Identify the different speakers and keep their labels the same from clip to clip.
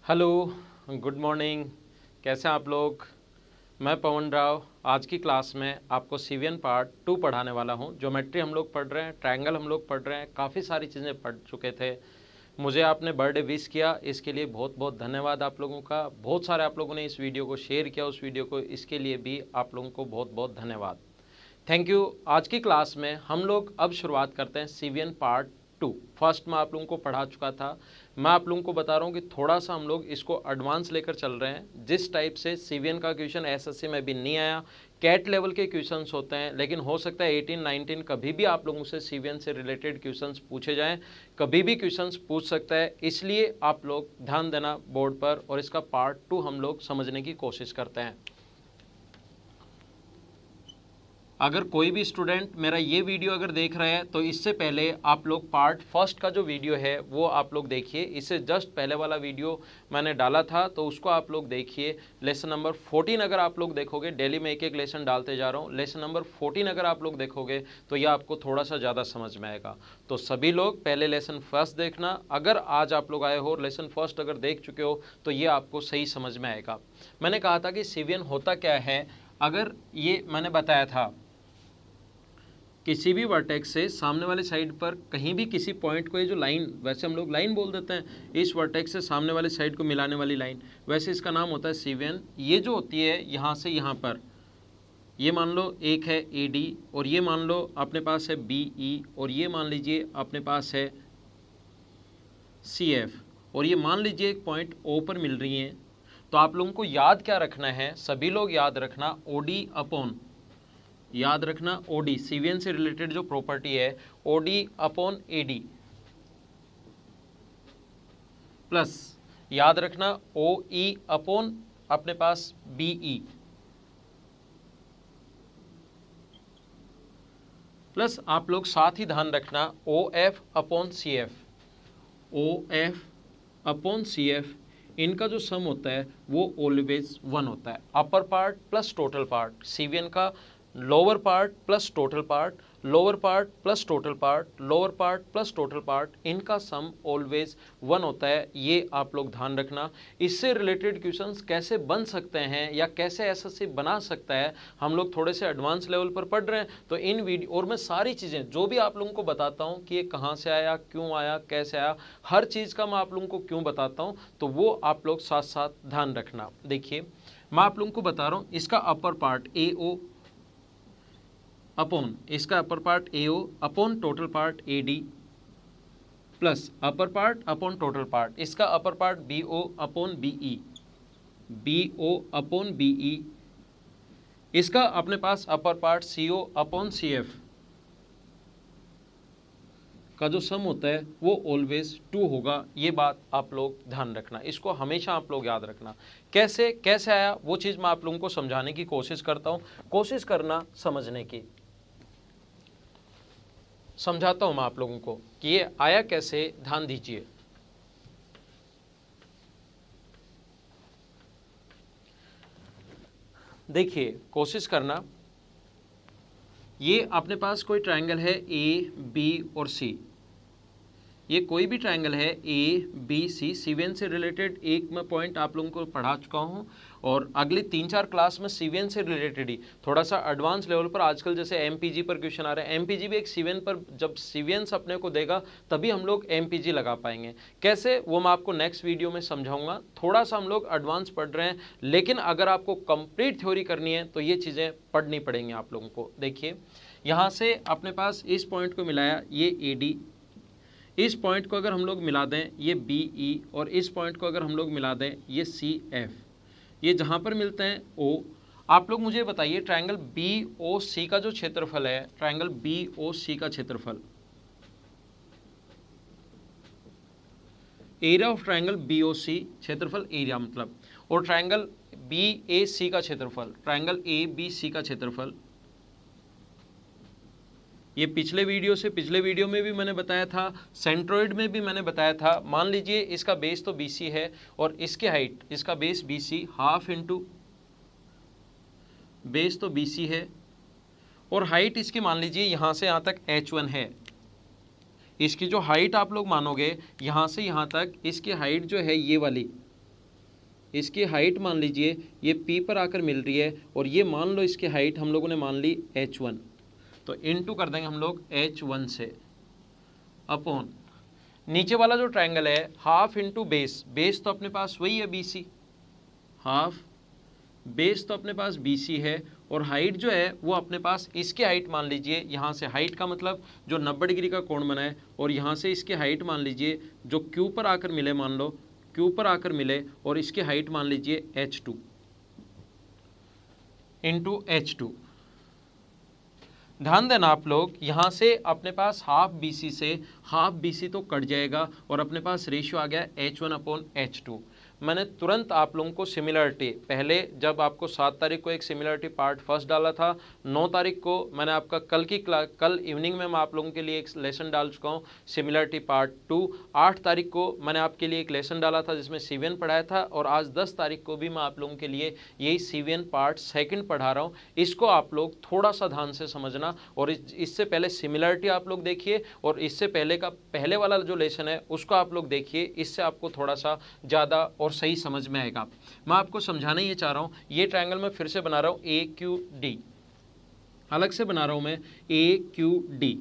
Speaker 1: Hello, good morning. कैसे हैं आप लोग? मैं पवन राव आज की क्लास में आपको सीवीएन पार्ट 2 पढ़ाने वाला हूं। ज्योमेट्री हम लोग पढ़ रहे हैं, ट्रायंगल हम लोग पढ़ रहे हैं, काफ़ी सारी चीज़ें पढ़ चुके थे। मुझे आपने बर्थडे विश किया, इसके लिए बहुत बहुत धन्यवाद आप लोगों का। बहुत सारे आप लोगों ने इस वीडियो को शेयर किया, उस वीडियो को, इसके लिए भी आप लोगों को बहुत बहुत धन्यवाद। Thank you. आज की क्लास में हम लोग अब शुरुआत करते हैं सीवीएन पार्ट 2। फर्स्ट में आप लोगों को पढ़ा चुका था। मैं आप लोगों को बता रहा हूँ कि थोड़ा सा हम लोग इसको एडवांस लेकर चल रहे हैं। जिस टाइप से सीवीएन का क्वेश्चन एसएससी में भी नहीं आया, कैट लेवल के क्वेश्चंस होते हैं, लेकिन हो सकता है 18, 19 कभी भी आप लोगों से सीवीएन से रिलेटेड क्वेश्चंस पूछे जाएं, कभी भी क्वेश्चंस पूछ सकता है। इसलिए आप लोग ध्यान देना बोर्ड पर, और इसका पार्ट 2 हम लोग समझने की कोशिश करते हैं। अगर कोई भी स्टूडेंट मेरा ये वीडियो अगर देख रहे हैं तो इससे पहले आप लोग पार्ट फर्स्ट का जो वीडियो है वो आप लोग देखिए। इससे जस्ट पहले वाला वीडियो मैंने डाला था तो उसको आप लोग देखिए। लेसन नंबर 14 अगर आप लोग देखोगे, डेली में एक एक लेसन डालते जा रहा हूँ, लेसन नंबर 14 अगर आप लोग देखोगे तो यह आपको थोड़ा सा ज़्यादा समझ में आएगा। तो सभी लोग पहले लेसन फर्स्ट देखना। अगर आज आप लोग आए हो लेसन फर्स्ट अगर देख चुके हो तो ये आपको सही समझ में आएगा। मैंने कहा था कि सीवीएन होता क्या है। अगर ये मैंने बताया था किसी भी वर्टेक्स से सामने वाले साइड पर कहीं भी किसी पॉइंट को, ये जो लाइन, वैसे हम लोग लाइन बोल देते हैं, इस वर्टेक्स से सामने वाले साइड को मिलाने वाली लाइन, वैसे इसका नाम होता है सीवीएन। ये जो होती है यहाँ से यहाँ पर, ये मान लो एक है AD, और ये मान लो अपने पास है BE, और ये मान लीजिए अपने पास है CF, और ये मान लीजिए एक पॉइंट O पर मिल रही हैं। तो आप लोगों को याद क्या रखना है, सभी लोग याद रखना OD अपॉन, याद रखना OD, सीवीएन से रिलेटेड जो प्रॉपर्टी है OD अपॉन AD, प्लस याद रखना OE अपॉन अपने पास BE, प्लस आप लोग साथ ही ध्यान रखना OF upon CF, OF upon CF, इनका जो सम होता है वो ऑलवेज 1 होता है। Upper part plus total part, CVN का lower part plus total part, lower part plus total part, lower part plus total part, इनका सम ऑलवेज 1 होता है। ये आप लोग ध्यान रखना। इससे रिलेटेड क्वेश्चंस कैसे बन सकते हैं या कैसे एसएससी बना सकता है, हम लोग थोड़े से एडवांस लेवल पर पढ़ रहे हैं। तो इन वीडियो और मैं सारी चीज़ें जो भी आप लोगों को बताता हूँ कि ये कहाँ से आया, क्यों आया, कैसे आया, हर चीज़ का मैं आप लोगों को क्यों बताता हूँ, तो वो आप लोग साथ साथ ध्यान रखना। देखिए मैं आप लोगों को बता रहा हूँ, इसका अपर पार्ट AO अपॉन, इसका upper part AO upon total part AD, plus upper part upon total part, इसका upper part BO upon BE, BO upon BE, इसका अपने पास upper part CO upon CF का जो सम होता है वो ऑलवेज 2 होगा। ये बात आप लोग ध्यान रखना, इसको हमेशा आप लोग याद रखना। कैसे कैसे आया वो चीज़ मैं आप लोगों को समझाने की कोशिश करता हूँ, कोशिश करना समझने की। समझाता हूं मैं आप लोगों को कि ये आया कैसे, ध्यान दीजिए। देखिए कोशिश करना, ये अपने पास कोई ट्रायंगल है AB और C, ये कोई भी ट्रायंगल है ABC, सीवीएन से रिलेटेड एक मैं पॉइंट आप लोगों को पढ़ा चुका हूं, और अगली 3-4 क्लास में सीवीएन से रिलेटेड ही थोड़ा सा एडवांस लेवल पर, आजकल जैसे MPG पर क्वेश्चन आ रहे हैं, MPG भी एक सीवीएन पर, जब सीवीएन अपने को देगा तभी हम लोग MPG लगा पाएंगे। कैसे, वो मैं आपको नेक्स्ट वीडियो में समझाऊंगा। थोड़ा सा हम लोग एडवांस पढ़ रहे हैं, लेकिन अगर आपको कंप्लीट थ्योरी करनी है तो ये चीज़ें पढ़नी पड़ेंगी आप लोगों को। देखिए यहाँ से अपने पास इस पॉइंट को मिलाया, ये AD, इस पॉइंट को अगर हम लोग मिला दें ये BE, और इस पॉइंट को अगर हम लोग मिला दें ये CF, ये जहाँ पर मिलते हैं O। आप लोग मुझे बताइए ट्रायंगल BOC का जो क्षेत्रफल है, ट्रायंगल BOC का क्षेत्रफल, एरिया ऑफ ट्रायंगल BOC, क्षेत्रफल एरिया मतलब, और ट्रायंगल BAC का क्षेत्रफल, ट्रायंगल ABC का क्षेत्रफल, ये पिछले वीडियो में भी मैंने बताया था, सेंट्रोइड में भी मैंने बताया था। मान लीजिए इसका बेस तो BC है और इसकी हाइट, इसका base BC half into base तो BC है, और हाइट इसकी मान लीजिए यहाँ से यहाँ तक H1 है। इसकी जो हाइट आप लोग मानोगे यहाँ से यहाँ तक, इसकी हाइट जो है ये वाली, इसकी हाइट मान लीजिए ये P पर आकर मिल रही है, और ये मान लो इसकी हाइट हम लोगों ने मान ली H1, तो इनटू कर देंगे हम लोग H1 से, अपॉन नीचे वाला जो ट्रायंगल है हाफ इंटू बेस, बेस तो अपने पास वही है BC, हाफ बेस तो अपने पास BC है, और हाइट जो है वो अपने पास इसकी हाइट मान लीजिए, यहाँ से हाइट का मतलब जो 90 डिग्री का कोण बना है, और यहाँ से इसकी हाइट मान लीजिए जो Q पर आकर मिले, मान लो Q पर आकर मिले, और इसकी हाइट मान लीजिए H2 इंटू H2। ध्यान देना आप लोग, यहाँ से अपने पास हाफ BC से हाफ BC तो कट जाएगा, और अपने पास रेशियो आ गया H1/H2। मैंने तुरंत आप लोगों को सिमिलरिटी, पहले जब आपको 7 तारीख को एक सिमिलरिटी पार्ट फर्स्ट डाला था, 9 तारीख को मैंने आपका कल इवनिंग में मैं आप लोगों के लिए एक लेसन डाल चुका हूँ सिमिलरिटी पार्ट 2, 8 तारीख को मैंने आपके लिए एक लेसन डाला था जिसमें CVN पढ़ाया था, और आज 10 तारीख को भी मैं आप लोगों के लिए यही CVN पार्ट सेकंड पढ़ा रहा हूँ। इसको आप लोग थोड़ा सा ध्यान से समझना, और इससे पहले सिमिलरिटी आप लोग देखिए, और इससे पहले का पहले वाला जो लेसन है उसको आप लोग देखिए, इससे आपको थोड़ा सा ज़्यादा और सही समझ में आएगा। मैं आपको समझाना ये चाह रहा हूँ, ये ट्रायंगल मैं फिर से बना रहा हूँ AQD, अलग से बना रहा हूँ मैं AQD,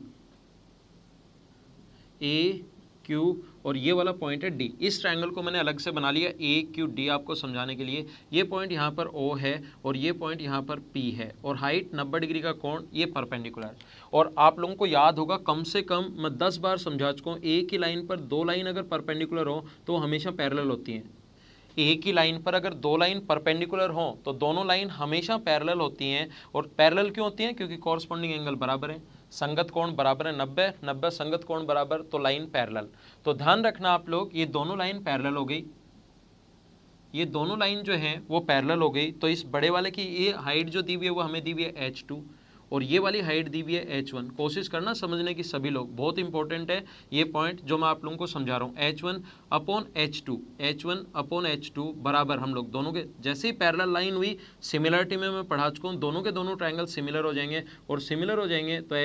Speaker 1: AQ, और ये वाला पॉइंट है D। इस ट्रायंगल को मैंने अलग से बना लिया AQD आपको समझाने के लिए। ये पॉइंट यहाँ पर O है, और ये पॉइंट यहाँ पर P है, और हाइट 90 डिग्री का कोण, ये परपेंडिकुलर। और आप लोगों को याद होगा, कम से कम मैं 10 बार समझा चुका हूँ, एक ही लाइन पर 2 लाइन अगर परपेंडिकुलर हो तो हमेशा पैरेलल होती हैं। एक ही लाइन पर अगर 2 लाइन परपेंडिकुलर हों तो दोनों लाइन हमेशा पैरेलल होती हैं। और पैरेलल क्यों होती हैं? क्योंकि कॉरस्पॉन्डिंग एंगल बराबर है, संगत कोण बराबर है 90, 90 संगत कोण बराबर, तो लाइन पैरेलल। तो ध्यान रखना आप लोग, ये दोनों लाइन पैरेलल हो गई, ये दोनों लाइन जो हैं वो पैरेलल हो गई। तो इस बड़े वाले की ये हाइट जो दी हुई है वो हमें दी हुई है H2, और ये वाली हाइट दी हुई है H1। कोशिश करना समझने की सभी लोग, बहुत इंपॉर्टेंट है ये पॉइंट जो मैं आप लोगों को समझा रहा हूँ। H1/H2, H1/H2 बराबर, हम लोग दोनों के जैसे ही पैरेलल लाइन हुई, सिमिलरिटी में मैं पढ़ा चुका हूँ, दोनों के दोनों ट्रायंगल सिमिलर हो जाएंगे, और सिमिलर हो जाएंगे तो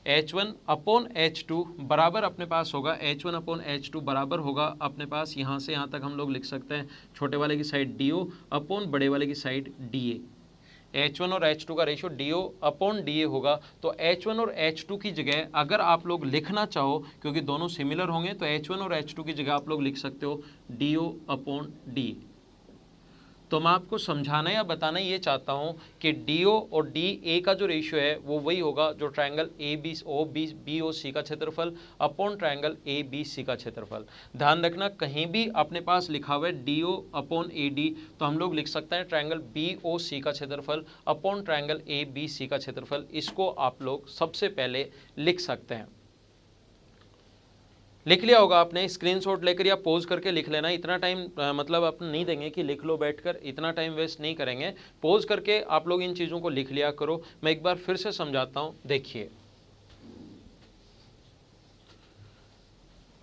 Speaker 1: H1/H2 बराबर अपने पास होगा, H1/H2 बराबर होगा अपने पास, यहाँ से यहाँ तक हम लोग लिख सकते हैं छोटे वाले की साइड DO अपॉन बड़े वाले की साइड DA। H1 और H2 का रेशियो DO/DA होगा। तो H1 और H2 की जगह अगर आप लोग लिखना चाहो, क्योंकि दोनों सिमिलर होंगे, तो H1 और H2 की जगह आप लोग लिख सकते हो DO/DA। तो मैं आपको समझाना या बताना ये चाहता हूँ कि DO और DA का जो रेशियो है वो वही होगा जो ट्रायंगल BOC का क्षेत्रफल अपॉन ट्रायंगल ABC का क्षेत्रफल। ध्यान रखना, कहीं भी अपने पास लिखा हुआ है DO/AD, तो हम लोग लिख सकते हैं ट्रायंगल BOC का क्षेत्रफल अपॉन ट्रायंगल ABC का क्षेत्रफल। इसको आप लोग सबसे पहले लिख सकते हैं। लिख लिया होगा आपने, स्क्रीनशॉट लेकर या पोज करके लिख लेना। इतना टाइम मतलब आप नहीं देंगे कि लिख लो बैठकर, इतना टाइम वेस्ट नहीं करेंगे। पोज करके आप लोग इन चीज़ों को लिख लिया करो। मैं एक बार फिर से समझाता हूँ, देखिए।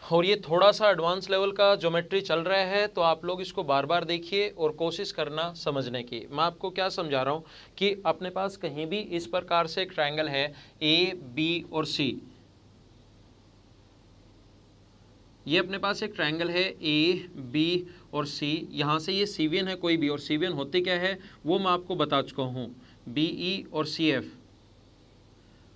Speaker 1: और ये थोड़ा सा एडवांस लेवल का ज्योमेट्री चल रहा है, तो आप लोग इसको बार बार देखिए और कोशिश करना समझने की। मैं आपको क्या समझा रहा हूँ कि अपने पास कहीं भी इस प्रकार से एक ट्रायंगल है AB और C, ये अपने पास एक ट्रायंगल है AB और C, यहाँ से ये CVN है कोई भी, और CVN होती क्या है वो मैं आपको बता चुका हूँ, BE और CF,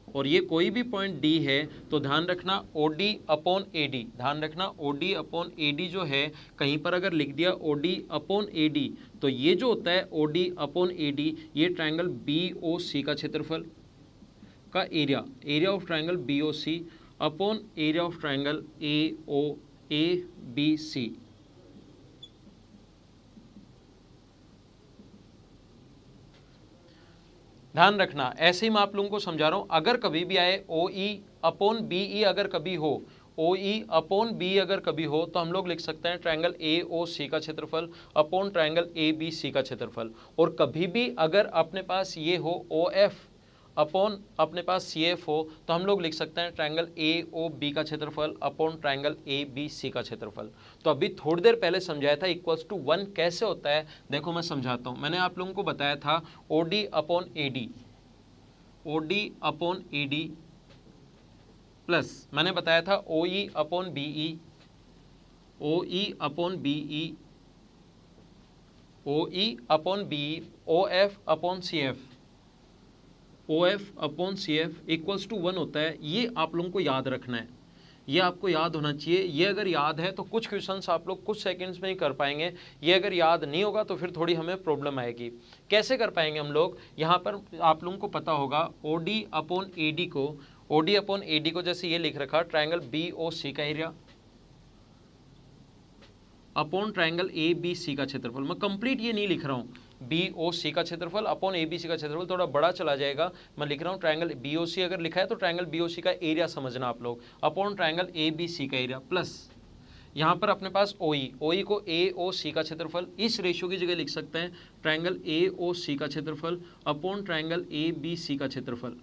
Speaker 1: और ये कोई भी पॉइंट D है, तो ध्यान रखना OD/AD, ध्यान रखना OD/AD जो है, कहीं पर अगर लिख दिया OD/AD, तो ये जो होता है OD/AD, ये ट्रायंगल BOC का क्षेत्रफल का area of triangle BOC upon area of triangle ABC। ध्यान रखना, ऐसे ही मैं आप लोगों को समझा रहा हूं। अगर कभी भी आए OE/BE, अगर कभी हो OE/BE अगर कभी हो, तो हम लोग लिख सकते हैं ट्रायंगल AOC का क्षेत्रफल अपॉन ट्रायंगल ABC का क्षेत्रफल। और कभी भी अगर अपने पास ये हो OF अपॉन अपने पास CF हो, तो हम लोग लिख सकते हैं ट्रायंगल AOB का क्षेत्रफल अपॉन ट्रायंगल ABC का क्षेत्रफल। तो अभी थोड़ी देर पहले समझाया था इक्वल्स टू 1 कैसे होता है, देखो मैं समझाता हूं। मैंने आप लोगों को बताया था OD/AD प्लस मैंने बताया था OE/BE O E upon B E, O E upon B E, O F upon C F, O F upon C F equals to 1 होता है। ये आप लोगों को याद रखना है, ये आपको याद होना चाहिए। ये अगर याद है तो कुछ क्वेश्चंस आप लोग कुछ सेकंड्स में ही कर पाएंगे। ये अगर याद नहीं होगा तो फिर थोड़ी हमें प्रॉब्लम आएगी। कैसे कर पाएंगे हम लोग? यहाँ पर आप लोगों को पता होगा O D upon A D को, O D upon A D को जैसे ये लिख रखा ट्राइंगल बी ओ सी का area upon triangle A B C का क्षेत्रफल। मैं कंप्लीट ये नहीं लिख रहा हूँ, बी ओ सी का क्षेत्रफल अपॉन ए बी सी का क्षेत्रफल, थोड़ा बड़ा चला जाएगा। मैं लिख रहा हूँ ट्राइंगल बी ओ सी अगर लिखा है तो ट्राइंगल बी ओ सी का एरिया समझना आप लोग, upon triangle A B C का एरिया प्लस यहाँ पर अपने पास ओ ई को ए ओ सी का क्षेत्रफल, इस रेशियो की जगह लिख सकते हैं ट्राइंगल ए ओ सी का क्षेत्रफल upon triangle A B C का क्षेत्रफल।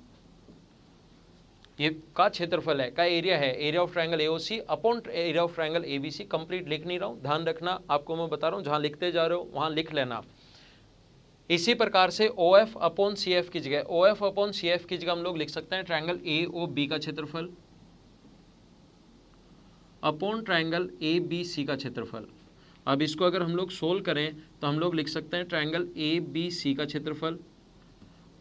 Speaker 1: ये का क्षेत्रफल है, का एरिया है, area of triangle AOC upon area of triangle ABC. Complete लिख नहीं रहा हूँ, ध्यान रखना, आपको मैं बता रहा हूँ, जहाँ लिखते जा रहे हो वहाँ लिख लेना। इसी प्रकार से O F upon C F की जगह, O F upon C F की जगह हम लोग लिख सकते हैं ट्राइंगल ए ओ बी का क्षेत्रफल upon triangle A B C का क्षेत्रफल। अब इसको अगर हम लोग सोल्व करें तो हम लोग लिख सकते हैं ट्राइंगल ए बी सी का क्षेत्रफल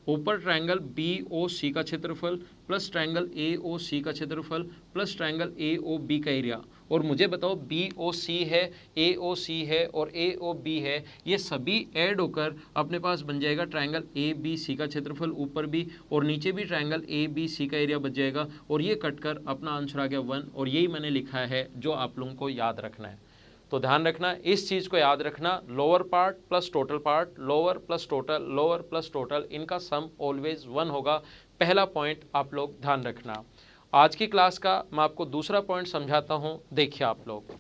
Speaker 1: ऊपर ट्राइंगल बी ओ सी का क्षेत्रफल plus triangle A O C का क्षेत्रफल plus triangle A O B का एरिया। और मुझे बताओ बी ओ सी है, ए ओ सी है और ए ओ बी है, ये सभी ऐड होकर अपने पास बन जाएगा ट्राइंगल ए बी सी का क्षेत्रफल ऊपर भी और नीचे भी ट्राइंगल ए बी सी का एरिया बच जाएगा। और ये कटकर अपना आंसर आ गया 1, और यही मैंने लिखा है जो आप लोगों को याद रखना है। तो ध्यान रखना, इस चीज़ को याद रखना, lower part plus total part, lower plus total, lower plus total, इनका सम ऑलवेज 1 होगा। पहला पॉइंट आप लोग ध्यान रखना। आज की क्लास का मैं आपको दूसरा पॉइंट समझाता हूं, देखिए आप लोग।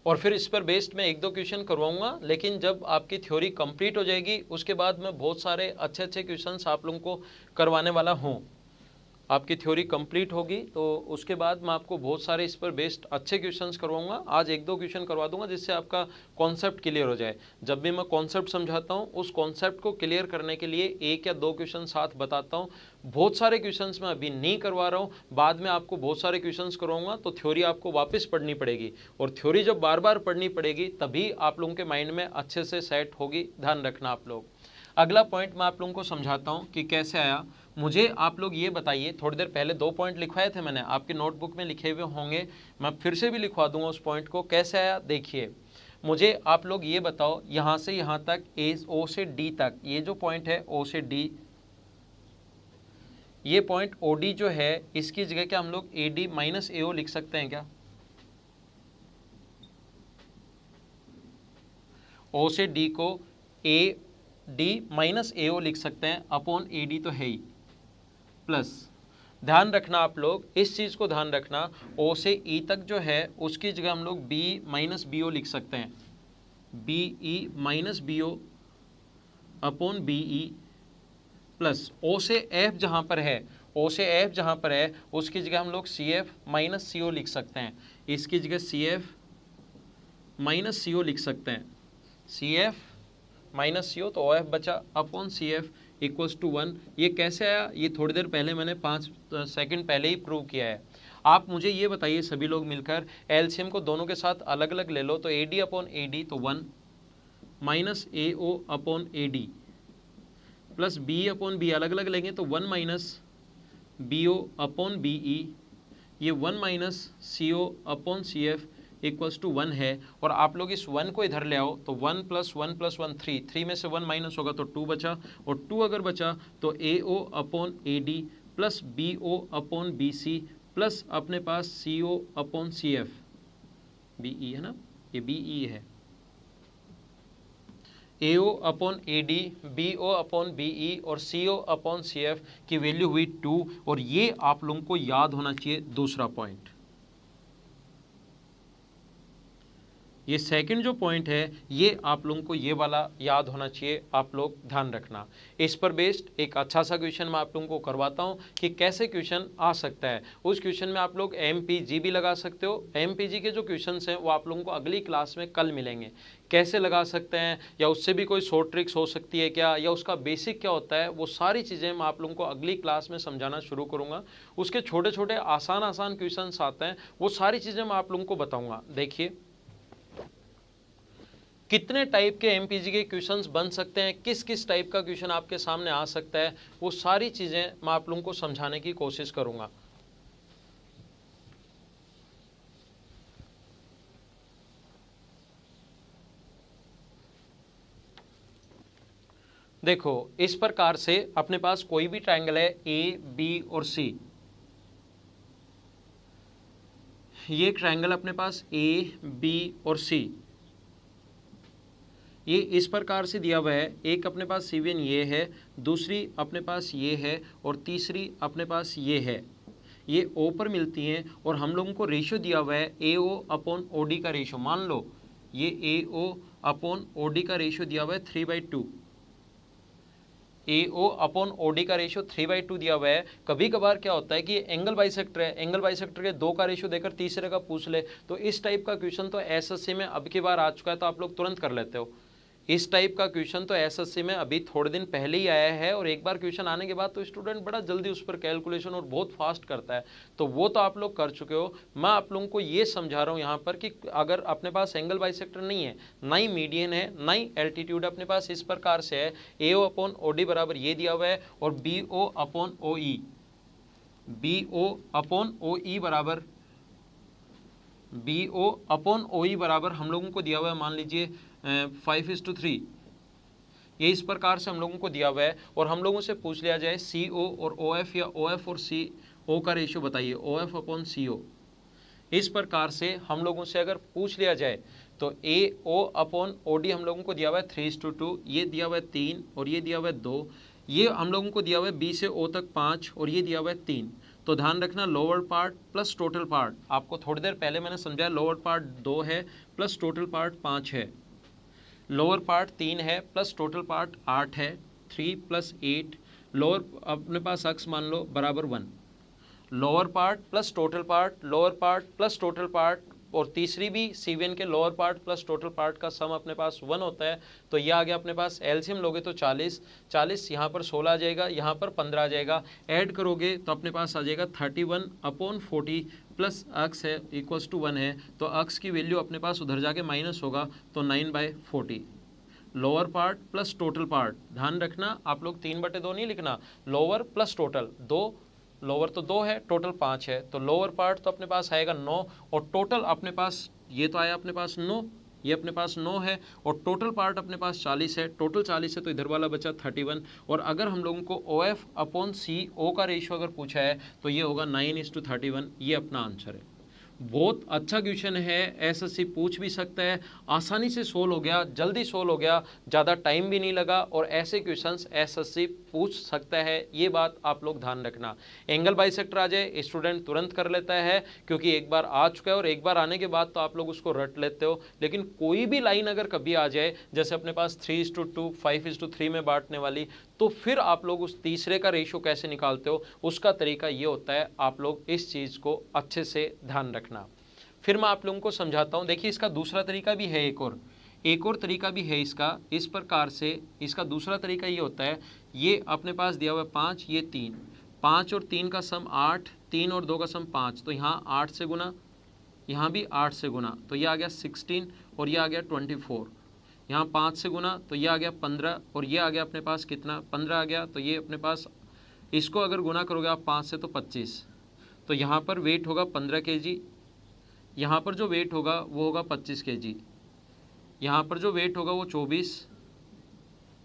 Speaker 1: और फिर इस पर बेस्ड मैं 1-2 क्वेश्चन करवाऊंगा, लेकिन जब आपकी थ्योरी कंप्लीट हो जाएगी उसके बाद मैं बहुत सारे अच्छे क्वेश्चंस आप लोगों को करवाने वाला हूं। आपकी थ्योरी कंप्लीट होगी तो उसके बाद मैं आपको बहुत सारे इस पर बेस्ड अच्छे क्वेश्चंस करवाऊंगा। आज 1-2 क्वेश्चन करवा दूंगा जिससे आपका कॉन्सेप्ट क्लियर हो जाए। जब भी मैं कॉन्सेप्ट समझाता हूं उस कॉन्सेप्ट को क्लियर करने के लिए 1 या 2 क्वेश्चन साथ बताता हूं। बहुत सारे क्वेश्चंस मैं अभी नहीं करवा रहा हूँ, बाद में आपको बहुत सारे क्वेश्चंस करवाऊंगा तो थ्योरी आपको वापस पढ़नी पड़ेगी। और थ्योरी जब बार बार पढ़नी पड़ेगी तभी आप लोगों के माइंड में अच्छे से सेट होगी, ध्यान रखना आप लोग। अगला पॉइंट मैं आप लोगों को समझाता हूँ कि कैसे आया। मुझे आप लोग ये बताइए, थोड़ी देर पहले 2 पॉइंट लिखवाए थे मैंने, आपके नोटबुक में लिखे हुए होंगे, मैं फिर से भी लिखवा दूंगा उस पॉइंट को। कैसे आया देखिए, मुझे आप लोग ये बताओ, यहाँ से यहाँ तक ए ओ से डी तक, ये जो पॉइंट है ओ से डी, ये पॉइंट ओ डी जो है इसकी जगह क्या हम लोग ए डी माइनस ए ओ लिख सकते हैं क्या? ओ से डी को ए डी माइनस ए ओ लिख सकते हैं, अपॉन ए डी तो है ही, प्लस ध्यान रखना आप लोग, इस चीज़ को ध्यान रखना, ओ से ई तक जो है उसकी जगह हम लोग बी माइनस बी ओ लिख सकते हैं, B E minus B O upon B E plus O से एफ जहाँ पर है, ओ से एफ जहाँ पर है उसकी जगह हम लोग सी एफ माइनस सी ओ लिख सकते हैं, इसकी जगह सी एफ माइनस सी ओ लिख सकते हैं, C F minus C O तो ओ एफ बचा upon C F equals to 1। ये कैसे आया? ये थोड़ी देर पहले मैंने 5 सेकंड पहले ही प्रूव किया है। आप मुझे ये बताइए सभी लोग मिलकर, एलसीएम को दोनों के साथ अलग अलग ले लो, तो A D upon A D तो 1 minus A O upon A D plus B upon B अलग अलग लेंगे तो 1 minus B O upon B E, ये 1 minus C O upon C F equals to 1 है। और आप लोग इस 1 को इधर ले आओ तो 1 प्लस 1 प्लस 1 3, 3 में से 1 माइनस होगा तो 2 बचा, और 2 अगर बचा तो A O upon A D plus B O upon B C plus अपने पास C O upon C F, B E है ना, ये बी ई है, A O upon A D, B O upon B E और C O upon C F की value हुई 2। और ये आप लोगों को याद होना चाहिए दूसरा पॉइंट। ये सेकंड जो पॉइंट है ये आप लोगों को ये वाला याद होना चाहिए, आप लोग ध्यान रखना। इस पर बेस्ड एक अच्छा सा क्वेश्चन मैं आप लोगों को करवाता हूँ कि कैसे क्वेश्चन आ सकता है। उस क्वेश्चन में आप लोग MPG भी लगा सकते हो। MPG के जो क्वेश्चन हैं वो आप लोगों को अगली क्लास में कल मिलेंगे, कैसे लगा सकते हैं या उससे भी कोई शॉर्ट ट्रिक्स हो सकती है क्या, या उसका बेसिक क्या होता है, वो सारी चीज़ें मैं आप लोगों को अगली क्लास में समझाना शुरू करूँगा। उसके छोटे छोटे आसान आसान क्वेश्चन आते हैं, वो सारी चीज़ें मैं आप लोगों को बताऊँगा। देखिए कितने टाइप के MPG के क्वेश्चंस बन सकते हैं, किस किस टाइप का क्वेश्चन आपके सामने आ सकता है, वो सारी चीज़ें मैं आप लोगों को समझाने की कोशिश करूँगा। देखो इस प्रकार से अपने पास कोई भी ट्रायंगल है AB और C, ये ट्रायंगल अपने पास AB और C ये इस प्रकार से दिया हुआ है। एक अपने पास CVN ये है, दूसरी अपने पास ये है और तीसरी अपने पास ये है। ये O पर मिलती हैं और हम लोगों को रेशियो दिया हुआ है AO अपॉन OD का रेशियो। मान लो ये AO अपॉन OD का रेशियो दिया हुआ है 3/2। AO अपॉन OD का रेशियो 3/2 दिया हुआ है। कभी कभार क्या होता है कि एंगल बाइसेक्टर है, एंगल बाइसेक्टर के 2 का रेशियो देकर तीसरे का पूछ ले, तो इस टाइप का क्वेश्चन तो SSC में अब की बार आ चुका है, तो आप लोग तुरंत कर लेते हो। इस टाइप का क्वेश्चन तो SSC में अभी थोड़े दिन पहले ही आया है, और एक बार क्वेश्चन आने के बाद तो स्टूडेंट बड़ा जल्दी उस पर कैलकुलेशन और बहुत फास्ट करता है, तो वो तो आप लोग कर चुके हो। मैं आप लोगों को ये समझा रहा हूँ यहाँ पर कि अगर अपने पास एंगल बाइसेक्टर नहीं है, ना ही मीडियन है, ना ही एल्टीट्यूड, अपने पास इस प्रकार से है AO अपॉन OD बराबर ये दिया हुआ है और BO upon OE, BO upon OE बराबर BO अपॉन OE बराबर हम लोगों को दिया हुआ है, मान लीजिए 5:3। ये इस प्रकार से हम लोगों को दिया हुआ है, और हम लोगों से पूछ लिया जाए CO और OF या OF और CO का रेशियो बताइए, OF अपॉन CO। इस प्रकार से हम लोगों से अगर पूछ लिया जाए तो AO अपॉन OD हम लोगों को दिया हुआ है 3:2, ये दिया हुआ है 3 और ये दिया हुआ है 2, ये हम लोगों को दिया हुआ है B से O तक 5 और ये दिया हुआ है 3। तो ध्यान रखना lower part plus total part, आपको थोड़ी देर पहले मैंने समझाया लोअर पार्ट 2 है प्लस टोटल पार्ट 5 है, लोअर पार्ट 3 है प्लस टोटल पार्ट 8 है, 3 + 8, लोअर अपने पास अक्स मान लो बराबर 1, lower part plus total part, lower part plus total part, और तीसरी भी CVN के lower part plus total part का सम अपने पास 1 होता है। तो ये आ गया अपने पास, एलसीएम लोगे तो 40, 40 यहाँ पर 16 आ जाएगा, यहाँ पर 15 आ जाएगा, ऐड करोगे तो अपने पास आ जाएगा 31 अपॉन 40 प्लस अक्स है इक्वल्स टू 1 है, तो अक्स की वैल्यू अपने पास उधर जाके माइनस होगा, तो 9/40। Lower part plus total part, ध्यान रखना आप लोग 3/2 नहीं लिखना, लोअर प्लस टोटल, 2 लोअर तो 2 है, टोटल 5 है, तो लोअर पार्ट तो अपने पास आएगा 9 और टोटल अपने पास ये तो आया अपने पास 9, ये अपने पास 9 है और टोटल पार्ट अपने पास 40 है, टोटल 40 है तो इधर वाला बचा 31। और अगर हम लोगों को OF अपॉन CO का रेशियो अगर पूछा है तो ये होगा 9:31, ये अपना आंसर है। बहुत अच्छा क्वेश्चन है, SSC पूछ भी सकता है, आसानी से सोल्व हो गया, जल्दी सोल्व हो गया, ज़्यादा टाइम भी नहीं लगा, और ऐसे क्वेश्चंस SSC पूछ सकता है, ये बात आप लोग ध्यान रखना। एंगल बाइसेक्टर आ जाए स्टूडेंट तुरंत कर लेता है, क्योंकि एक बार आ चुका है और एक बार आने के बाद तो आप लोग उसको रट लेते हो, लेकिन कोई भी लाइन अगर कभी आ जाए, जैसे अपने पास 3:2 5:3 में बांटने वाली, तो फिर आप लोग उस तीसरे का रेशियो कैसे निकालते हो, उसका तरीका ये होता है, आप लोग इस चीज़ को अच्छे से ध्यान रखना। फिर मैं आप लोगों को समझाता हूँ। देखिए इसका दूसरा तरीका भी है, एक और तरीका भी है इसका, इस प्रकार से इसका दूसरा तरीका ये होता है, ये अपने पास दिया हुआ है 5, ये 3, 5 और 3 का सम 8, 3 और 2 का सम 5, तो यहाँ 8 से गुना, यहाँ भी 8 से गुना, तो ये आ गया 16 और ये आ गया 24, यहाँ 5 से गुना तो ये आ गया 15 और ये आ गया अपने पास कितना, 15 आ गया, तो ये अपने पास इसको अगर गुना करोगे आप 5 से तो 25, तो यहाँ पर वेट होगा 15 kg, यहाँ पर जो वेट होगा वो होगा 25 kg, यहाँ पर जो वेट होगा वो 24,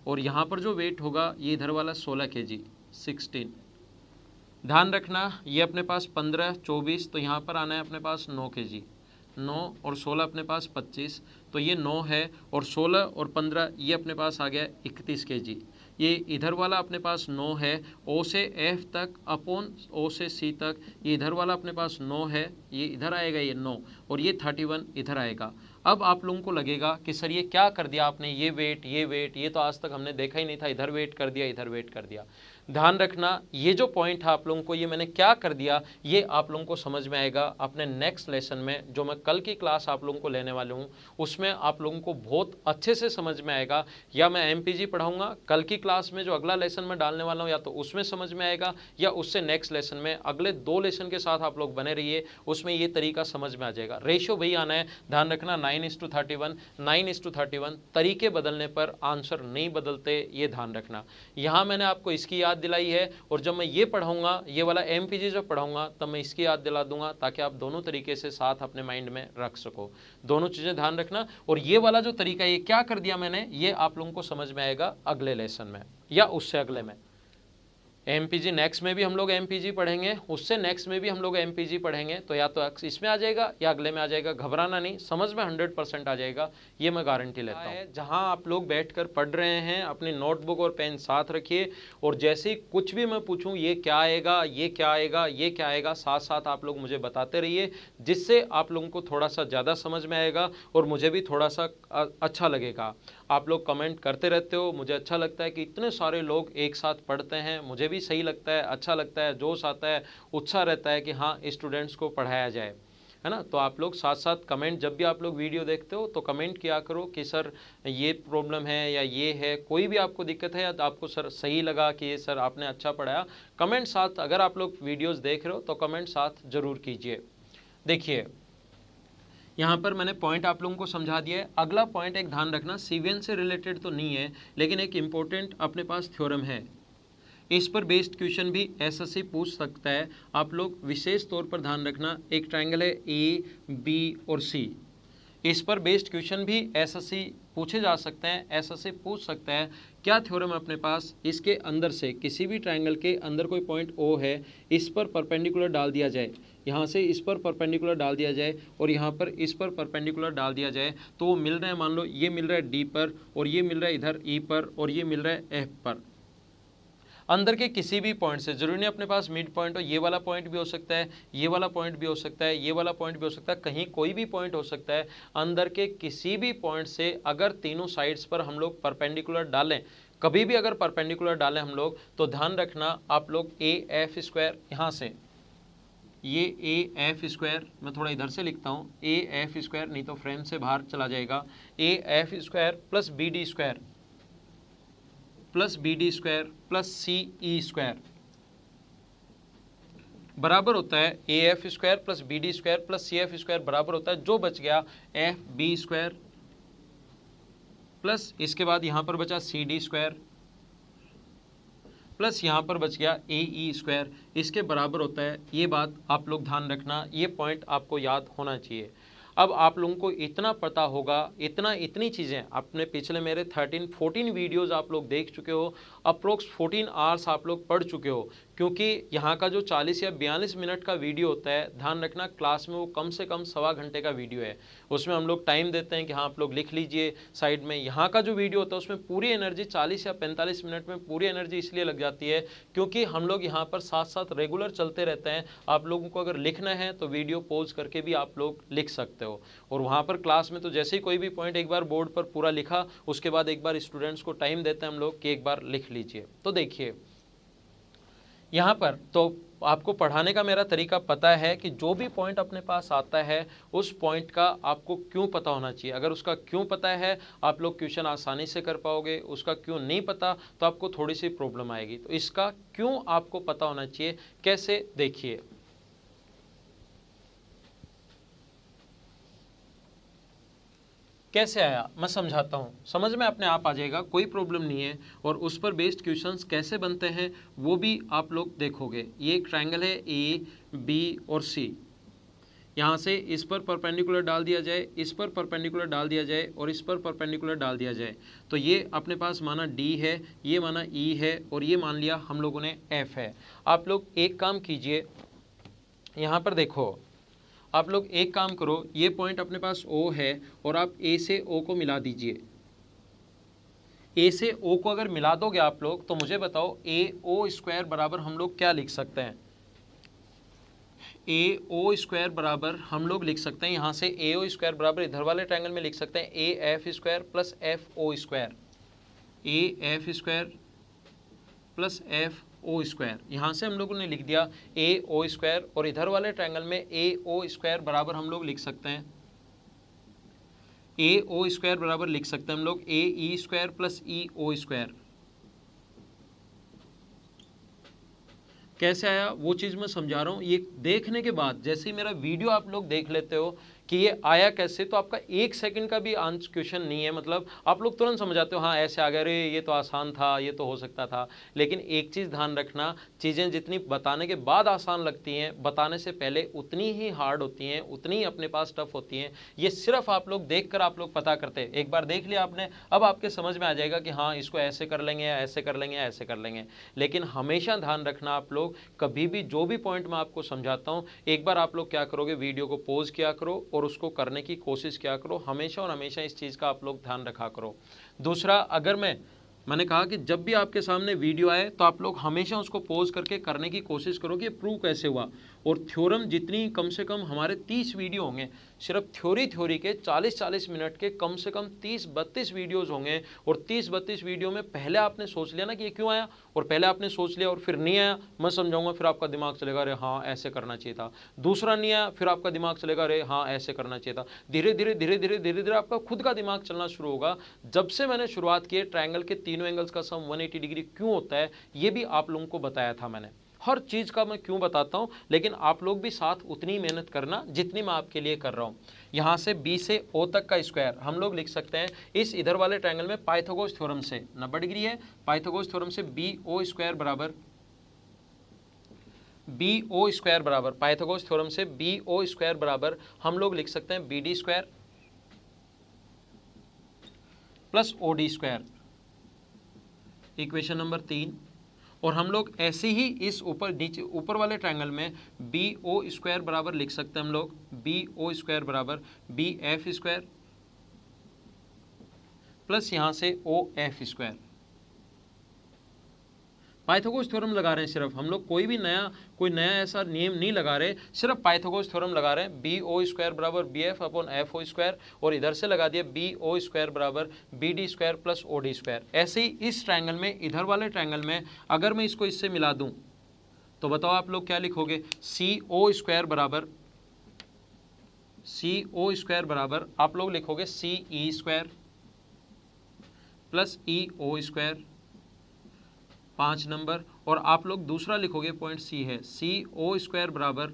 Speaker 1: और यहाँ पर जो वेट होगा ये इधर वाला 16 kg 16। ध्यान रखना ये अपने पास 15 24, तो यहाँ पर आना है अपने पास 9 kg, 9 और 16 अपने पास 25, तो ये 9 है और 16 और 15 ये अपने पास आ गया 31 kg। ये इधर वाला अपने पास 9 है, ओ से एफ तक अपॉन ओ से सी तक, ये इधर वाला अपने पास 9 है, ये इधर आएगा ये 9, और ये 31 इधर आएगा। अब आप लोगों को लगेगा कि सर ये क्या कर दिया आपने, ये वेट ये तो आज तक हमने देखा ही नहीं था, इधर वेट कर दिया इधर वेट कर दिया। ध्यान रखना ये जो पॉइंट है आप लोगों को, ये मैंने क्या कर दिया, ये आप लोगों को समझ में आएगा अपने नेक्स्ट लेसन में, जो मैं कल की क्लास आप लोगों को लेने वाला हूँ, उसमें आप लोगों को बहुत अच्छे से समझ में आएगा। या मैं एमपीजी पढ़ाऊंगा कल की क्लास में, जो अगला लेसन में डालने वाला हूँ, या तो उसमें समझ में आएगा या उससे नेक्स्ट लेसन में। अगले 2 लेसन के साथ आप लोग बने रहिए, उसमें ये तरीका समझ में आ जाएगा। रेशियो वही आना है, ध्यान रखना 9:31, 9:31। तरीके बदलने पर आंसर नहीं बदलते, ये ध्यान रखना। यहाँ मैंने आपको इसकी याद दिलाई है, और जब मैं ये पढ़ाऊंगा, ये वाला एमपीजी जब पढ़ाऊंगा, तब मैं इसकी याद दिला दूंगा, ताकि आप दोनों तरीके से साथ अपने माइंड में रख सको। दोनों चीजें ध्यान रखना। और ये वाला जो तरीका, ये क्या कर दिया मैंने, ये आप लोगों को समझ में आएगा अगले लेसन में या उससे अगले में। एमपीजी नेक्स्ट में भी हम लोग एमपीजी पढ़ेंगे, उससे नेक्स्ट में भी हम लोग एमपीजी पढ़ेंगे, तो या तो इसमें आ जाएगा या अगले में आ जाएगा। घबराना नहीं, समझ में 100% आ जाएगा, ये मैं गारंटी लेता हूँ। जहाँ आप लोग बैठकर पढ़ रहे हैं, अपनी नोटबुक और पेन साथ रखिए, और जैसे ही कुछ भी मैं पूछूं, ये क्या आएगा, ये क्या आएगा, ये क्या आएगा, साथ साथ आप लोग मुझे बताते रहिए, जिससे आप लोगों को थोड़ा सा ज़्यादा समझ में आएगा और मुझे भी थोड़ा सा अच्छा लगेगा। आप लोग कमेंट करते रहते हो, मुझे अच्छा लगता है कि इतने सारे लोग एक साथ पढ़ते हैं, मुझे भी सही लगता है, अच्छा लगता है, जोश आता है, उत्साह रहता है कि हाँ स्टूडेंट्स को पढ़ाया जाए, है ना। तो आप लोग साथ साथ कमेंट, जब भी आप लोग वीडियो देखते हो तो कमेंट किया करो कि सर ये प्रॉब्लम है या ये है, कोई भी आपको दिक्कत है या तो आपको सर सही लगा कि ये सर आपने अच्छा पढ़ाया, कमेंट साथ, अगर आप लोग वीडियोस देख रहे हो तो कमेंट साथ जरूर कीजिए। देखिए यहाँ पर मैंने पॉइंट आप लोगों को समझा दिया है। अगला पॉइंट एक ध्यान रखना, सीवीएन से रिलेटेड तो नहीं है, लेकिन एक इम्पोर्टेंट अपने पास थ्योरम है, इस पर बेस्ड क्वेश्चन भी एसएससी पूछ सकता है। आप लोग विशेष तौर पर ध्यान रखना, एक ट्रायंगल है ए बी और सी, इस पर बेस्ड क्वेश्चन भी एसएससी पूछे जा सकते हैं, एसएससी पूछ सकता है। क्या थ्योरम अपने पास, इसके अंदर से किसी भी ट्रायंगल के अंदर कोई पॉइंट ओ है, इस पर परपेंडिकुलर डाल दिया जाए, यहाँ से इस पर परपेंडिकुलर डाल दिया जाए और यहाँ पर इस पर परपेंडिकुलर डाल दिया जाए, तो वो मिल रहा है, मान लो ये मिल रहा है डी पर, और ये मिल रहा है इधर ई पर, और ये मिल रहा है एफ पर। अंदर के किसी भी पॉइंट से, जरूरी नहीं अपने पास मिड पॉइंट हो, ये वाला पॉइंट भी हो सकता है, ये वाला पॉइंट भी हो सकता है, ये वाला पॉइंट भी हो सकता है, कहीं कोई भी पॉइंट हो सकता है। अंदर के किसी भी पॉइंट से अगर तीनों साइड्स पर हम लोग परपेंडिकुलर डालें, कभी भी अगर परपेंडिकुलर डालें हम लोग, तो ध्यान रखना आप लोग ए एफ स्क्वायर, यहाँ से ये ए एफ स्क्वायर, मैं थोड़ा इधर से लिखता हूँ, ए एफ स्क्वायर, नहीं तो फ्रेम से बाहर चला जाएगा, A F square plus B D square plus B D square plus C E square बराबर होता है A F square plus B D square plus C F square, बराबर होता है जो बच गया एफ बी स्क्वायर प्लस इसके बाद यहाँ पर बचा सी डी स्क्वायर प्लस यहाँ पर बच गया ए ई स्क्वायर, इसके बराबर होता है। ये बात आप लोग ध्यान रखना, ये पॉइंट आपको याद होना चाहिए। अब आप लोगों को इतना पता होगा, इतनी चीज़ें आपने पिछले मेरे 13-14 वीडियोज़ आप लोग देख चुके हो, अप्रोक्स 14 आवर्स आप लोग पढ़ चुके हो, क्योंकि यहाँ का जो 40 या 42 मिनट का वीडियो होता है, ध्यान रखना क्लास में वो कम से कम 1.25 घंटे का वीडियो है। उसमें हम लोग टाइम देते हैं कि हाँ आप लोग लिख लीजिए साइड में। यहाँ का जो वीडियो होता है उसमें पूरी एनर्जी 40 या 45 मिनट में पूरी एनर्जी इसलिए लग जाती है क्योंकि हम लोग यहाँ पर साथ साथ रेगुलर चलते रहते हैं। आप लोगों को अगर लिखना है तो वीडियो पॉज करके भी आप लोग लिख सकते हो, और वहाँ पर क्लास में तो जैसे ही कोई भी पॉइंट एक बार बोर्ड पर पूरा लिखा, उसके बाद एक बार स्टूडेंट्स को टाइम देते हैं हम लोग कि एक बार लिख लीजिए। तो देखिए यहाँ पर तो आपको पढ़ाने का मेरा तरीका पता है कि जो भी पॉइंट अपने पास आता है उस पॉइंट का आपको क्यों पता होना चाहिए। अगर उसका क्यों पता है आप लोग क्वेश्चन आसानी से कर पाओगे, उसका क्यों नहीं पता तो आपको थोड़ी सी प्रॉब्लम आएगी। तो इसका क्यों आपको पता होना चाहिए, कैसे, देखिए कैसे आया मैं समझाता हूँ, समझ में अपने आप आ जाएगा, कोई प्रॉब्लम नहीं है। और उस पर बेस्ड क्वेश्चंस कैसे बनते हैं वो भी आप लोग देखोगे। ये एक ट्रायंगल है ए बी और सी, यहाँ से इस पर परपेंडिकुलर डाल दिया जाए, इस पर परपेंडिकुलर डाल दिया जाए और इस पर परपेंडिकुलर डाल दिया जाए, तो ये अपने पास माना डी है, ये माना ई है और ये मान लिया हम लोगों ने एफ है। आप लोग एक काम कीजिए, यहाँ पर देखो, आप लोग एक काम करो, ये पॉइंट अपने पास ओ है और आप ए से ओ को मिला दीजिए, ए से ओ को अगर मिला दोगे आप लोग तो मुझे बताओ ए ओ स्क्वायर बराबर हम लोग क्या लिख सकते हैं? ए ओ स्क्वायर बराबर हम लोग लिख सकते हैं यहाँ से ए ओ स्क्वायर बराबर इधर वाले ट्रायंगल में लिख सकते हैं A F square plus F O square, A F square plus F O square. यहाँ से हम लोगों ने लिख दिया ए ओ स्क्वायर, और इधर वाले ट्रायंगल में ए ओ स्क्वायर बराबर हम लोग लिख सकते हैं ए ओ स्क्वायर बराबर लिख सकते हैं हम लोग ए E square plus E O square. कैसे आया वो चीज़ मैं समझा रहा हूँ। ये देखने के बाद जैसे ही मेरा वीडियो आप लोग देख लेते हो कि ये आया कैसे, तो आपका 1 सेकंड का भी आंसर क्वेश्चन नहीं है, मतलब आप लोग तुरंत समझ जाते हो हाँ ऐसे आ गया, अरे ये तो आसान था, ये तो हो सकता था। लेकिन एक चीज़ ध्यान रखना, चीज़ें जितनी बताने के बाद आसान लगती हैं, बताने से पहले उतनी ही हार्ड होती हैं, उतनी ही अपने पास टफ होती हैं। ये सिर्फ आप लोग देख कर आप लोग पता करते हैं। एक बार देख लिया आपने, अब आपके समझ में आ जाएगा कि हाँ इसको ऐसे कर लेंगे या ऐसे कर लेंगे या ऐसे कर लेंगे। लेकिन हमेशा ध्यान रखना आप लोग, कभी भी जो भी पॉइंट मैं आपको समझाता हूँ, एक बार आप लोग क्या करोगे, वीडियो को पॉज किया करो और उसको करने की कोशिश किया करो। हमेशा और हमेशा इस चीज़ का आप लोग ध्यान रखा करो। दूसरा, अगर मैंने कहा कि जब भी आपके सामने वीडियो आए तो आप लोग हमेशा उसको पॉज करके करने की कोशिश करो कि प्रूव कैसे हुआ। और थ्योरम जितनी, कम से कम हमारे 30 वीडियो होंगे, सिर्फ थ्योरी के 40-40 मिनट के कम से कम 30-32 वीडियोज़ होंगे। और 30-32 वीडियो में पहले आपने सोच लिया ना कि ये क्यों आया, और पहले आपने सोच लिया और फिर नहीं आया, मैं समझाऊंगा, फिर आपका दिमाग चलेगा अरे हाँ ऐसे करना चाहिए था। दूसरा नहीं आया, फिर आपका दिमाग चलेगा अरे हाँ ऐसे करना चाहिए था। धीरे धीरे आपका खुद का दिमाग चलना शुरू होगा। जब से मैंने शुरुआत की है, ट्रायंगल के तीनों एंगल्स का सम 180 डिग्री क्यों होता है ये भी आप लोगों को बताया था मैंने। हर चीज़ का मैं क्यों बताता हूँ, लेकिन आप लोग भी साथ उतनी मेहनत करना जितनी मैं आपके लिए कर रहा हूँ। यहाँ से बी से ओ तक का स्क्वायर हम लोग लिख सकते हैं इस इधर वाले ट्रायंगल में पाइथागोरस थ्योरम से 90 डिग्री है। पाइथागोरस थ्योरम से बी ओ स्क्वायर बराबर पाइथागोरस थ्योरम से बी ओ स्क्वायर बराबर हम लोग लिख सकते हैं B D square plus O D square, equation number 3। और हम लोग ऐसे ही इस ऊपर वाले ट्रायंगल में बी ओ स्क्वायर बराबर लिख सकते हैं हम लोग बी ओ स्क्वायर बराबर बी एफ स्क्वायर प्लस यहाँ से O F square. Pythagoras theorem लगा रहे हैं सिर्फ हम लोग, कोई नया ऐसा नियम नहीं लगा रहे, सिर्फ पाइथागोरस थ्योरम लगा रहे हैं। बी ओ स्क्वायर बराबर B F upon F O square, और इधर से लगा दिया बी ओ स्क्वायर बराबर B D square plus O D square. ऐसे ही इस ट्रायंगल में, इधर वाले ट्रायंगल में अगर मैं इसको इससे मिला दूं तो बताओ आप लोग क्या लिखोगे, सी ओ स्क्वायर बराबर आप लोग लिखोगे C E square plus E O square 5 number. और आप लोग दूसरा लिखोगे, पॉइंट सी है, सी ओ स्क्वायर बराबर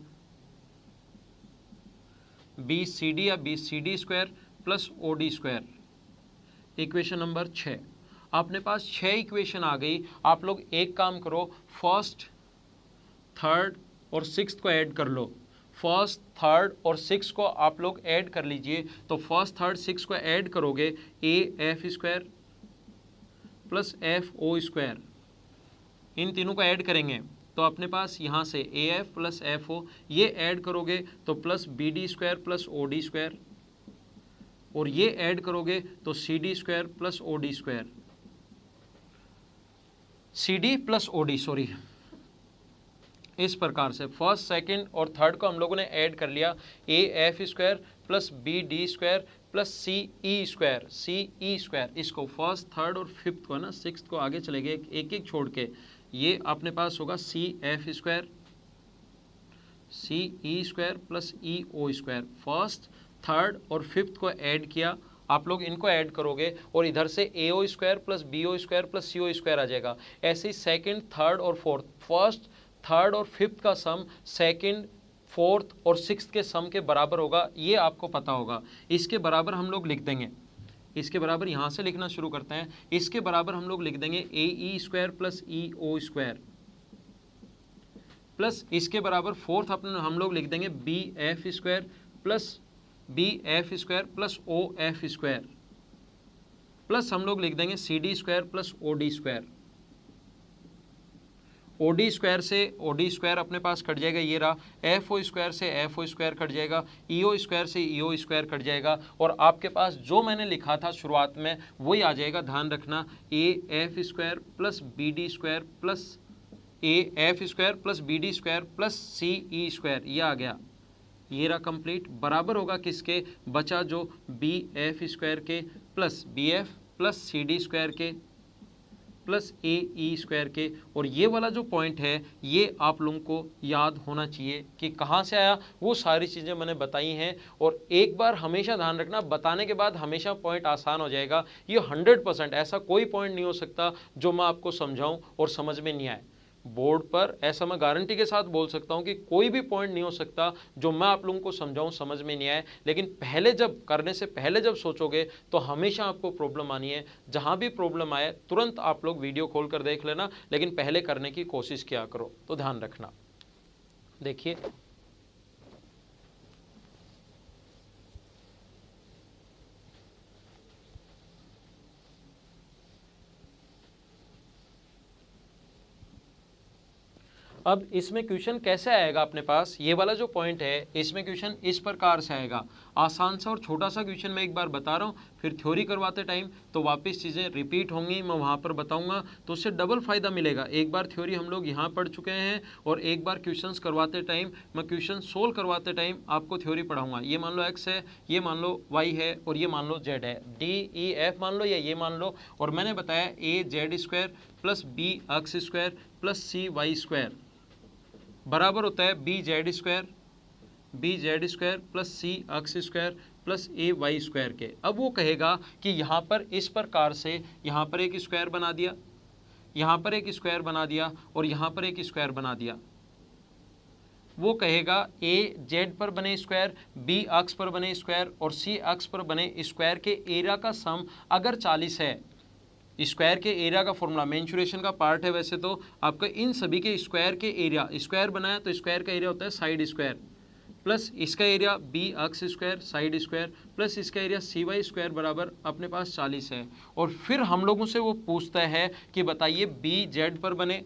Speaker 1: बी सी डी या B C D square plus O D square, equation number 6। आपने पास 6 इक्वेशन आ गई। आप लोग एक काम करो, फर्स्ट, थर्ड और सिक्स्थ को ऐड कर लो। फर्स्ट, थर्ड और सिक्स को आप लोग ऐड कर लीजिए। तो फर्स्ट, थर्ड, सिक्स को ऐड करोगे A F square plus F O square, इन तीनों को ऐड करेंगे तो अपने पास यहाँ से A F plus F O, ये ऐड करोगे तो plus B D square plus O D square, और ये ऐड करोगे तो C D square plus O D square, C D plus O D, sorry. इस प्रकार से फर्स्ट, सेकंड और थर्ड को हम लोगों ने ऐड कर लिया, A F square plus B D square plus C E square. इसको फर्स्ट, थर्ड और फिफ्थ को ना, सिक्स्थ को आगे चले गए एक एक छोड़ के, ये अपने पास होगा C F square C E square plus E O square. First, third और फिफ्थ को ऐड किया, आप लोग इनको ऐड करोगे और इधर से A O square plus B O square plus C O square आ जाएगा। ऐसे ही सेकंड, थर्ड और फोर्थ, फर्स्ट, थर्ड और फिफ्थ का सम सेकंड, फोर्थ और सिक्स्थ के सम के बराबर होगा, ये आपको पता होगा। इसके बराबर हम लोग लिख देंगे, इसके बराबर यहाँ से लिखना शुरू करते हैं। इसके बराबर हम लोग लिख देंगे A E square plus E O square plus इसके बराबर फोर्थ अपने हम लोग लिख देंगे B F square plus B F square plus O F square plus हम लोग लिख देंगे C D square plus O D square. OD square से OD स्क्वायर अपने पास कट जाएगा, ये रहा। FO स्क्वायर से FO स्क्वायर कट जाएगा, EO स्क्वायर से EO स्क्वायर कट जाएगा, और आपके पास जो मैंने लिखा था शुरुआत में वही आ जाएगा। ध्यान रखना, AF square plus BD square plus AF square plus BD square plus CE square, ये आ गया, ये रहा कंप्लीट। बराबर होगा किसके, बचा जो BF स्क्वायर के plus BF plus CD square के प्लस AE स्क्वायर के। और ये वाला जो पॉइंट है ये आप लोगों को याद होना चाहिए कि कहाँ से आया, वो सारी चीज़ें मैंने बताई हैं। और एक बार हमेशा ध्यान रखना, बताने के बाद हमेशा पॉइंट आसान हो जाएगा। ये 100% ऐसा कोई पॉइंट नहीं हो सकता जो मैं आपको समझाऊं और समझ में नहीं आए। बोर्ड पर ऐसा मैं गारंटी के साथ बोल सकता हूं कि कोई भी पॉइंट नहीं हो सकता जो मैं आप लोगों को समझाऊं समझ में नहीं आए। लेकिन पहले जब करने से पहले जब सोचोगे तो हमेशा आपको प्रॉब्लम आनी है। जहां भी प्रॉब्लम आए तुरंत आप लोग वीडियो खोल कर देख लेना, लेकिन पहले करने की कोशिश किया करो। तो ध्यान रखना, देखिए अब इसमें क्वेश्चन कैसे आएगा अपने पास, ये वाला जो पॉइंट है इसमें क्वेश्चन इस प्रकार से आएगा। आसान सा और छोटा सा क्वेश्चन मैं एक बार बता रहा हूँ, फिर थ्योरी करवाते टाइम तो वापस चीज़ें रिपीट होंगी, मैं वहाँ पर बताऊँगा, तो उससे डबल फायदा मिलेगा। एक बार थ्योरी हम लोग यहाँ पढ़ चुके हैं और एक बार क्वेश्चंस करवाते टाइम, मैं क्वेश्चन सोल्व करवाते टाइम आपको थ्योरी पढ़ाऊँगा। ये मान लो x है, ये मान लो y है और ये मान लो z है, DEF मान लो या ये मान लो। और मैंने बताया AZ square plus BX square plus CY square बराबर होता है BZ square plus CX square plus AY square के। अब वो कहेगा कि यहाँ पर इस प्रकार से यहाँ पर एक स्क्वायर बना दिया, यहाँ पर एक स्क्वायर बना दिया और यहाँ पर एक स्क्वायर बना दिया। वो कहेगा AZ पर बने स्क्वायर, B अक्ष पर बने स्क्वायर और C अक्ष पर बने स्क्वायर के एरिया का सम अगर 40 है। स्क्वायर के एरिया का फॉर्मूला मेंशुरेशन का पार्ट है वैसे तो आपका, इन सभी के स्क्वायर के एरिया, स्क्वायर बनाया तो स्क्वायर का एरिया होता है साइड स्क्वायर प्लस इसका एरिया B अक्ष स्क्वायर साइड स्क्वायर प्लस इसका एरिया CY स्क्वायर बराबर अपने पास 40 है। और फिर हम लोगों से वो पूछता है कि बताइए BZ पर बने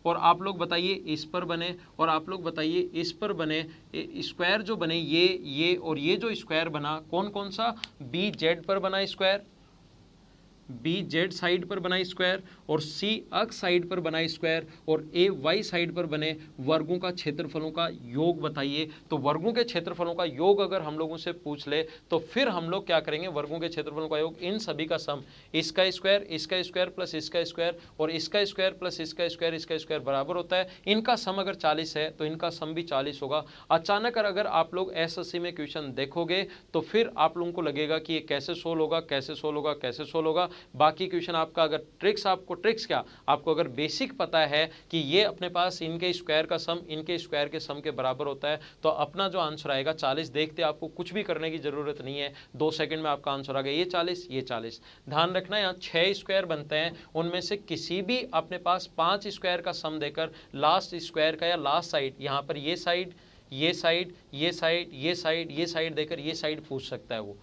Speaker 1: और आप लोग बताइए इस पर बने और आप लोग बताइए इस पर बने स्क्वायर जो बने ये और ये जो स्क्वायर बना कौन कौन सा, BZ पर बना स्क्वायर, BZ साइड पर बना स्क्वायर और C अक्ष साइड पर बना स्क्वायर और AY साइड पर बने वर्गों का क्षेत्रफलों का योग बताइए। तो वर्गों के क्षेत्रफलों का योग अगर हम लोगों से पूछ ले तो फिर हम लोग क्या करेंगे, वर्गों के क्षेत्रफलों का योग इन सभी का सम, इसका स्क्वायर प्लस इसका स्क्वायर और इसका स्क्वायर प्लस इसका स्क्वायर बराबर होता है। इनका सम अगर 40 है तो इनका सम भी 40 होगा। अचानक अगर आप लोग SSC में क्वेश्चन देखोगे तो फिर आप लोगों को लगेगा कि ये कैसे सोल्व होगा, कैसे सोल्व होगा, कैसे सोल्व होगा। बाकी क्वेश्चन आपका अगर ट्रिक्स क्या, आपको अगर बेसिक पता है कि ये अपने पास इनके स्क्वायर का सम इनके स्क्वायर के सम के बराबर होता है तो अपना जो आंसर आएगा 40। देखते आपको कुछ भी करने की जरूरत नहीं है, 2 सेकंड में आपका आंसर आ गया, ये 40 ये 40। ध्यान रखना यहाँ 6 स्क्वायर बनते हैं, उनमें से किसी भी अपने पास 5 स्क्वायर का सम देकर लास्ट स्क्वायर का या लास्ट साइड, यहाँ पर ये साइड ये साइड ये साइड ये साइड ये साइड देकर ये साइड पूछ सकता है। वो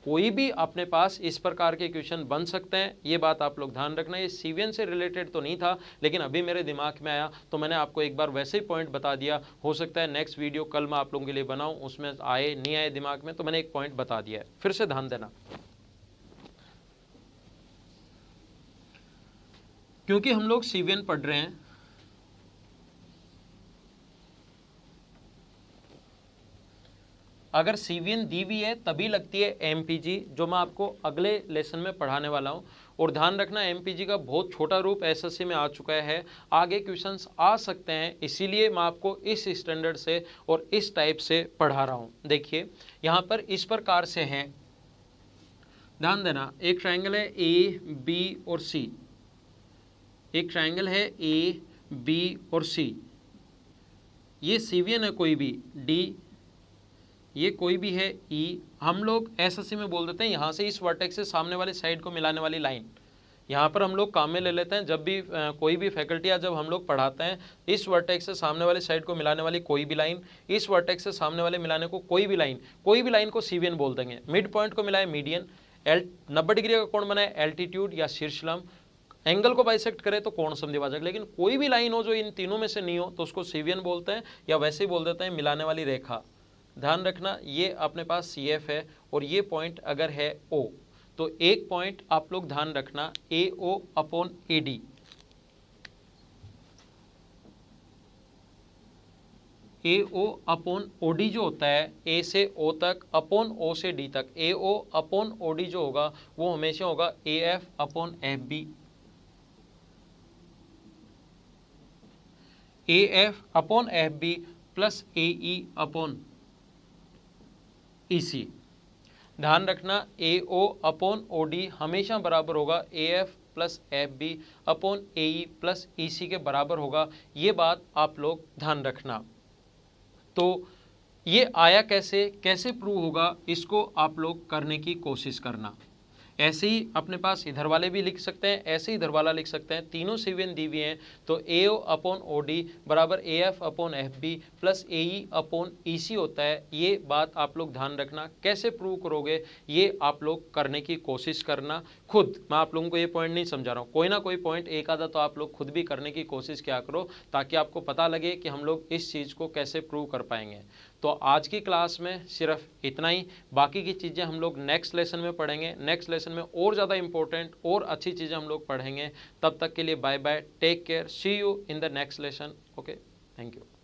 Speaker 1: कोई भी अपने पास इस प्रकार के क्वेश्चन बन सकते हैं, ये बात आप लोग ध्यान रखना। ये CVN से रिलेटेड तो नहीं था लेकिन अभी मेरे दिमाग में आया तो मैंने आपको एक बार वैसे ही पॉइंट बता दिया। हो सकता है नेक्स्ट वीडियो कल मैं आप लोगों के लिए बनाऊं, उसमें आए नहीं आए दिमाग में, तो मैंने एक पॉइंट बता दिया है। फिर से ध्यान देना, क्योंकि हम लोग CVN पढ़ रहे हैं। अगर CVN दी हुई है तभी लगती है MPG, जो मैं आपको अगले लेसन में पढ़ाने वाला हूं। और ध्यान रखना MPG का बहुत छोटा रूप SSC में आ चुका है, आगे क्वेश्चंस आ सकते हैं, इसीलिए मैं आपको इस स्टैंडर्ड से और इस टाइप से पढ़ा रहा हूं। देखिए यहाँ पर इस प्रकार से है, ध्यान देना, एक ट्रायंगल है AB और C, एक ट्रायंगल है AB और C, ये CVN है कोई भी, D ये कोई भी है, E, हम लोग SSC में बोल देते हैं यहाँ से इस वर्टेक्स से सामने वाली साइड को मिलाने वाली लाइन, यहाँ पर हम लोग काम में ले लेते हैं। जब भी कोई भी फैकल्टी या जब हम लोग पढ़ाते हैं, इस वर्टेक्स से सामने वाली साइड को मिलाने वाली कोई भी लाइन, इस वर्टेक्स से सामने वाले मिलाने को कोई भी लाइन को CVN बोल देंगे। मिड पॉइंट को मिलाए मीडियन, 90 डिग्री का कोण बनाए एल्टीट्यूड या शीर्षलंब, एंगल को बाइसेक्ट करे तो कोण समद्विभाजक। लेकिन कोई भी लाइन हो जो इन तीनों में से नहीं हो तो उसको CVN बोलते हैं, या वैसे ही बोल देते हैं मिलाने वाली रेखा। ध्यान रखना ये अपने पास CF है और ये पॉइंट अगर है O, तो एक पॉइंट आप लोग ध्यान रखना AO upon AD, AO upon OD जो होता है A से O तक अपॉन O से D तक, AO अपॉन OD जो होगा वो हमेशा होगा AF upon FB, AF upon FB plus AE upon EC। ध्यान रखना AO अपॉन OD हमेशा बराबर होगा AF plus FB upon AE plus EC के बराबर होगा। ये बात आप लोग ध्यान रखना। तो ये आया कैसे, कैसे प्रूव होगा, इसको आप लोग करने की कोशिश करना। ऐसे ही अपने पास इधर वाले भी लिख सकते हैं, ऐसे ही इधर वाला लिख सकते हैं। तीनों CVN दी हुई हैं तो AO अपॉन OD बराबर AF upon FB plus AE upon EC होता है। ये बात आप लोग ध्यान रखना। कैसे प्रूव करोगे ये आप लोग करने की कोशिश करना खुद। मैं आप लोगों को ये पॉइंट नहीं समझा रहा हूँ, कोई ना कोई पॉइंट एक आधा तो आप लोग खुद भी करने की कोशिश क्या करो, ताकि आपको पता लगे कि हम लोग इस चीज़ को कैसे प्रूव कर पाएंगे। तो आज की क्लास में सिर्फ इतना ही, बाकी की चीज़ें हम लोग नेक्स्ट लेसन में पढ़ेंगे। नेक्स्ट लेसन में और ज़्यादा इंपॉर्टेंट और अच्छी चीज़ें हम लोग पढ़ेंगे। तब तक के लिए bye bye, take care, see you in the next lesson. Okay, thank you.